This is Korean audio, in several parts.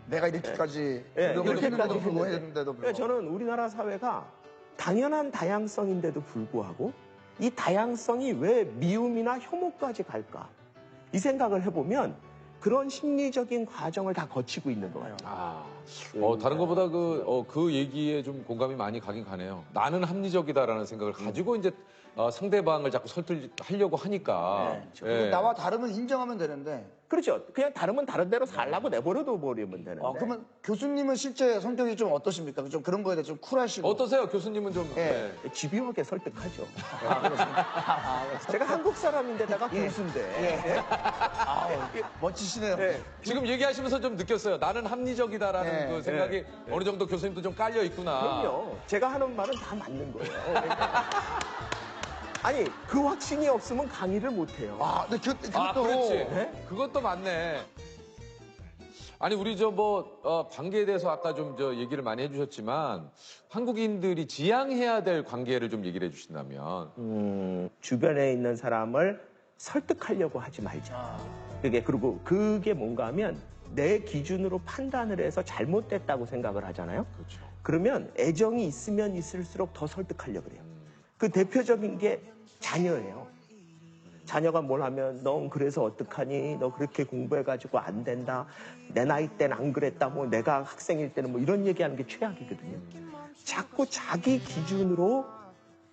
내가 이렇게까지 이렇게까지 불구했는데도 불구하고. 저는 우리나라 사회가 당연한 다양성인데도 불구하고 이 다양성이 왜 미움이나 혐오까지 갈까? 이 생각을 해보면 그런 심리적인 과정을 다 거치고 있는 거예요. 다른 것보다 그 얘기에 좀 공감이 많이 가긴 가네요. 나는 합리적이다라는 생각을 가지고 이제 상대방을 자꾸 설득하려고 하니까. 그리고 나와 다름을 인정하면 되는데. 그렇죠. 그냥 다르면 다른 대로 살라고 내버려둬 버리면 되는데. 그러면 교수님은 실제 성격이 좀 어떠십니까? 좀 그런 거에 대해 좀 쿨하시고. 어떠세요? 교수님은 좀. 예. 집요하게 설득하죠. 제가 한국 사람인데다가 교수인데. 멋지시네요. 지금 얘기하시면서 좀 느꼈어요. 나는 합리적이다라는 그 생각이 어느 정도 교수님도 좀 깔려 있구나. 그럼요. 제가 하는 말은 다 맞는 거예요. 아니, 그 확신이 없으면 강의를 못 해요. 근데 그것도. 그렇지. 그것도 맞네. 아니, 우리 관계에 대해서 아까 좀 얘기를 많이 해주셨지만, 한국인들이 지향해야 될 관계를 좀 얘기를 해주신다면. 주변에 있는 사람을 설득하려고 하지 말자. 그리고 그게 뭔가 하면 내 기준으로 판단을 해서 잘못됐다고 생각을 하잖아요. 그렇죠. 그러면 애정이 있으면 있을수록 더 설득하려고 그래요. 그 대표적인 게 자녀예요. 자녀가 뭘 하면 넌 그래서 어떡하니? 너 그렇게 공부해가지고 안 된다. 내 나이 때는 안 그랬다. 뭐 내가 학생일 때는 뭐 이런 얘기하는 게 최악이거든요. 자꾸 자기 기준으로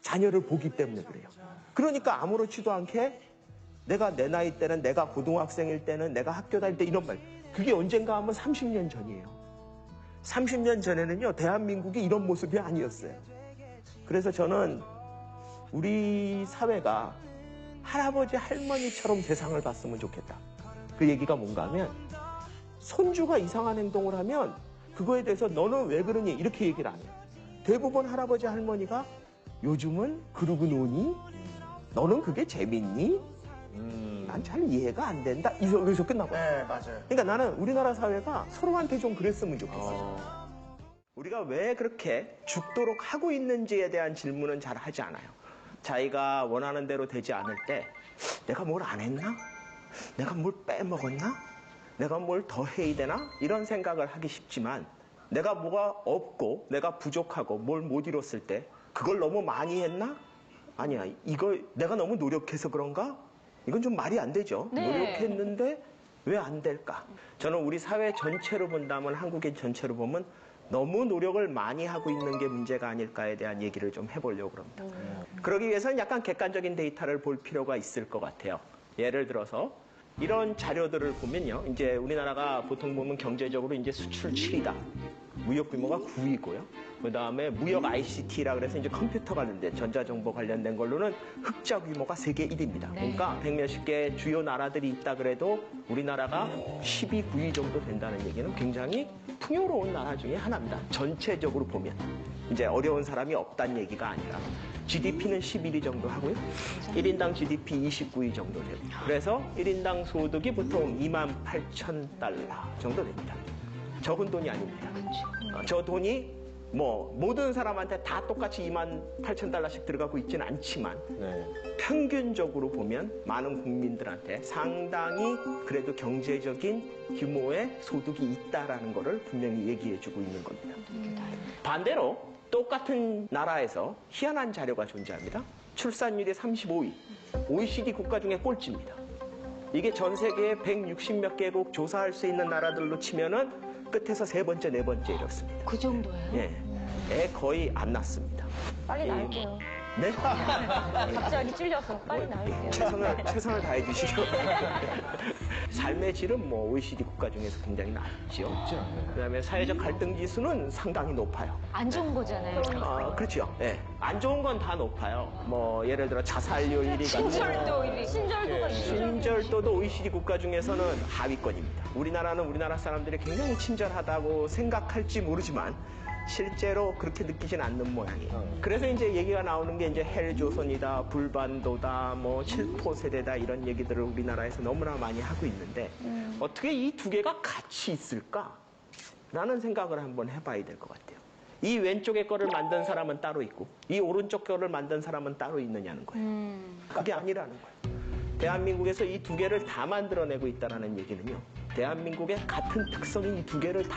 자녀를 보기 때문에 그래요. 그러니까 아무렇지도 않게 내가 내 나이 때는 내가 고등학생일 때는 내가 학교 다닐 때 이런 말. 그게 언젠가 하면 30년 전이에요. 30년 전에는요. 대한민국이 이런 모습이 아니었어요. 그래서 저는 우리 사회가 할아버지 할머니처럼 세상을 봤으면 좋겠다. 그 얘기가 뭔가 하면 손주가 이상한 행동을 하면 그거에 대해서 너는 왜 그러니? 이렇게 얘기를 안 해요. 대부분 할아버지 할머니가 요즘은 그러고 노니? 너는 그게 재밌니? 난 잘 이해가 안 된다. 여기서 끝나고. 네, 맞아요. 그러니까 나는 우리나라 사회가 서로한테 좀 그랬으면 좋겠어요. 우리가 왜 그렇게 죽도록 하고 있는지에 대한 질문은 잘 하지 않아요. 자기가 원하는 대로 되지 않을 때 내가 뭘 안 했나? 내가 뭘 빼먹었나? 내가 뭘 더 해야 되나? 이런 생각을 하기 쉽지만 내가 뭐가 없고 내가 부족하고 뭘 못 이뤘을 때 그걸 너무 많이 했나? 아니야. 이거 내가 너무 노력해서 그런가? 이건 좀 말이 안 되죠. 네. 노력했는데 왜 안 될까? 저는 우리 사회 전체로 본다면 한국인 전체로 보면 너무 노력을 많이 하고 있는 게 문제가 아닐까에 대한 얘기를 좀 해보려고 합니다. 그러기 위해서는 약간 객관적인 데이터를 볼 필요가 있을 것 같아요. 예를 들어서 이런 자료들을 보면요. 이제 우리나라가 보통 보면 경제적으로 이제 수출 7위다. 무역 규모가 9위고요. 그 다음에 무역 ICT라 그래서 이제 컴퓨터 관련된 전자정보 관련된 걸로는 흑자 규모가 세계 1위입니다. 그러니까 100몇십 개 주요 나라들이 있다 그래도 우리나라가 10위, 9위 정도 된다는 얘기는 굉장히 풍요로운 나라 중에 하나입니다. 전체적으로 보면. 이제 어려운 사람이 없다는 얘기가 아니라 GDP는 11위 정도 하고요. 1인당 GDP 29위 정도 됩니다. 그래서 1인당 소득이 보통 28,000달러 정도 됩니다. 적은 돈이 아닙니다. 저 돈이 모든 사람한테 다 똑같이 28,000달러씩 들어가고 있지는 않지만 평균적으로 보면 많은 국민들한테 상당히 그래도 경제적인 규모의 소득이 있다라는 것을 분명히 얘기해주고 있는 겁니다. 반대로 똑같은 나라에서 희한한 자료가 존재합니다. 출산율이 35위, OECD 국가 중에 꼴찌입니다. 이게 전 세계에 160몇 개국 조사할 수 있는 나라들로 치면은 끝에서 세 번째, 네 번째 이렇습니다. 그 정도예요? 예, 애 거의 안 낳습니다. 빨리 낳을게요. 네? 갑자기 찔려서 빨리 낳을게요. 최선을 다해 주시죠. 삶의 질은 OECD 국가 중에서 굉장히 낮죠. 그다음에 사회적 갈등 지수는 상당히 높아요. 안 좋은 거잖아요. 그렇죠. 예. 안 좋은 건 다 높아요. 예를 들어 자살률 1위가 신절도 1위. 신절도가 2위. 친절도도 OECD 국가 중에서는 하위권입니다. 우리나라는 우리나라 사람들이 굉장히 친절하다고 생각할지 모르지만 실제로 그렇게 느끼진 않는 모양이에요. 그래서 이제 얘기가 나오는 게 이제 헬조선이다, 불반도다, 7포 세대다 이런 얘기들을 우리나라에서 너무나 많이 하고 있는데 어떻게 이 두 개가 같이 있을까? 라는 생각을 한번 해봐야 될 것 같아요. 이 왼쪽의 거를 만든 사람은 따로 있고 이 오른쪽 거를 만든 사람은 따로 있느냐는 거예요. 그게 아니라는 거예요. 대한민국에서 이 두 개를 다 만들어내고 있다는 얘기는요. 대한민국의 같은 특성인 이 두 개를 다